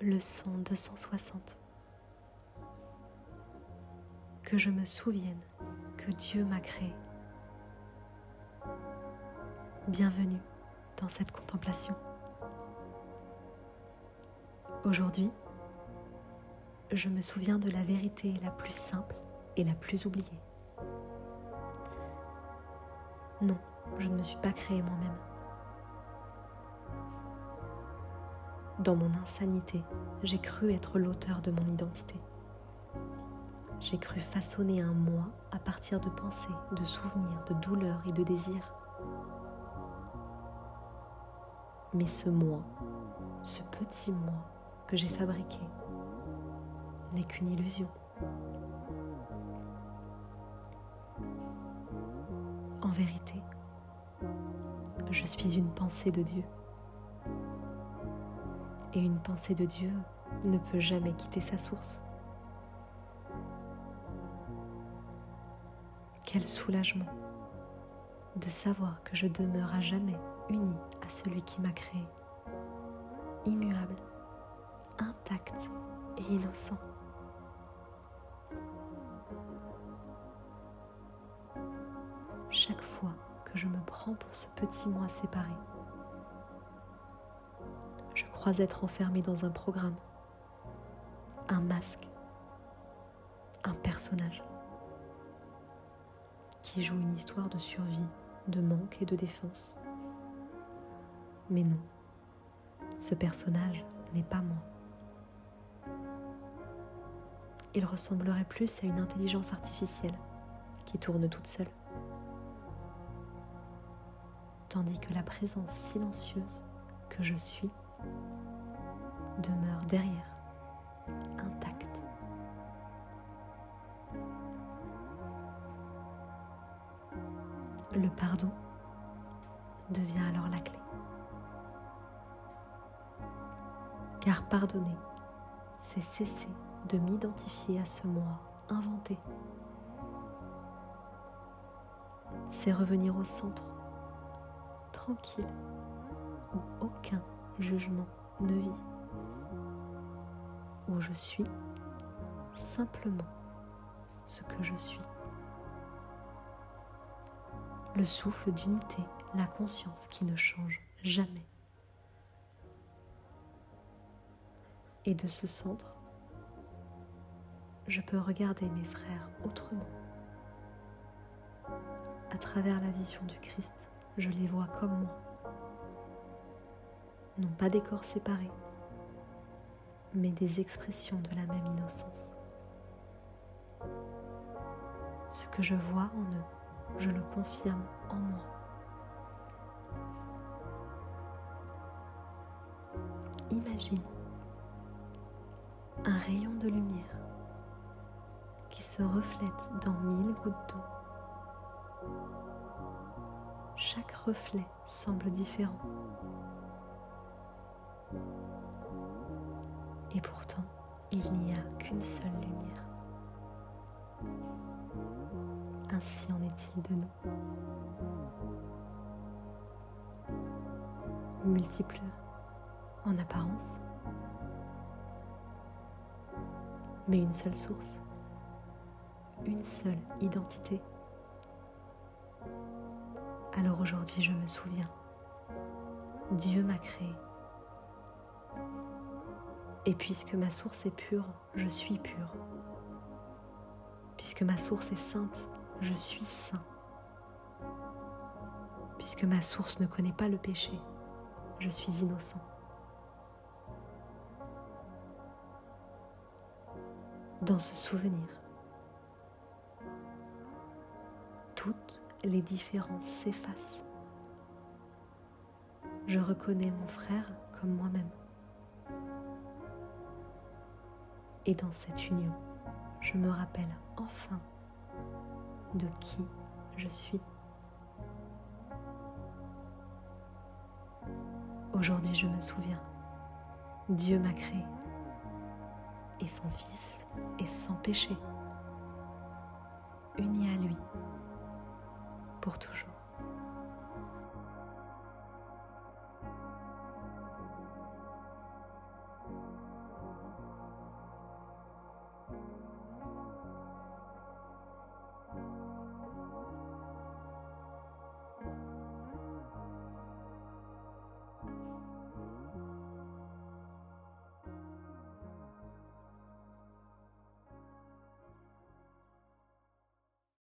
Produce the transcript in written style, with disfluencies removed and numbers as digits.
Leçon 260. Que je me souvienne que Dieu m'a créé. Bienvenue dans cette contemplation. Aujourd'hui, je me souviens de la vérité la plus simple et la plus oubliée. Non, je ne me suis pas créée moi-même. Dans mon insanité, j'ai cru être l'auteur de mon identité. J'ai cru façonner un moi à partir de pensées, de souvenirs, de douleurs et de désirs. Mais ce moi, ce petit moi que j'ai fabriqué, n'est qu'une illusion. En vérité, je suis une pensée de Dieu. Et une pensée de Dieu ne peut jamais quitter sa source. Quel soulagement de savoir que je demeure à jamais unie à celui qui m'a créé, immuable, intact et innocent. Chaque fois que je me prends pour ce petit moi séparé, je crois être enfermée dans un programme, un masque, un personnage qui joue une histoire de survie, de manque et de défense. Mais non, ce personnage n'est pas moi. Il ressemblerait plus à une intelligence artificielle qui tourne toute seule. Tandis que la présence silencieuse que je suis demeure derrière, intacte. Le pardon devient alors la clé. Car pardonner, c'est cesser de m'identifier à ce moi inventé. C'est revenir au centre, tranquille, où aucun jugement ne vit, où je suis simplement ce que je suis. Le souffle d'unité, la conscience qui ne change jamais. Et de ce centre, je peux regarder mes frères autrement. À travers la vision du Christ, je les vois comme moi. Non pas des corps séparés, mais des expressions de la même innocence. Ce que je vois en eux, je le confirme en moi. Imagine un rayon de lumière qui se reflète dans 1000 gouttes d'eau. Chaque reflet semble différent. Et pourtant, il n'y a qu'une seule lumière. Ainsi en est-il de nous. Multiples en apparence, mais une seule source, une seule identité. Alors aujourd'hui, je me souviens, Dieu m'a créé. Et puisque ma source est pure, je suis pure. Puisque ma source est sainte, je suis saint. Puisque ma source ne connaît pas le péché, je suis innocent. Dans ce souvenir, toutes les différences s'effacent. Je reconnais mon frère comme moi-même. Et dans cette union, je me rappelle enfin de qui je suis. Aujourd'hui, je me souviens, Dieu m'a créé et son Fils est sans péché, uni à lui pour toujours.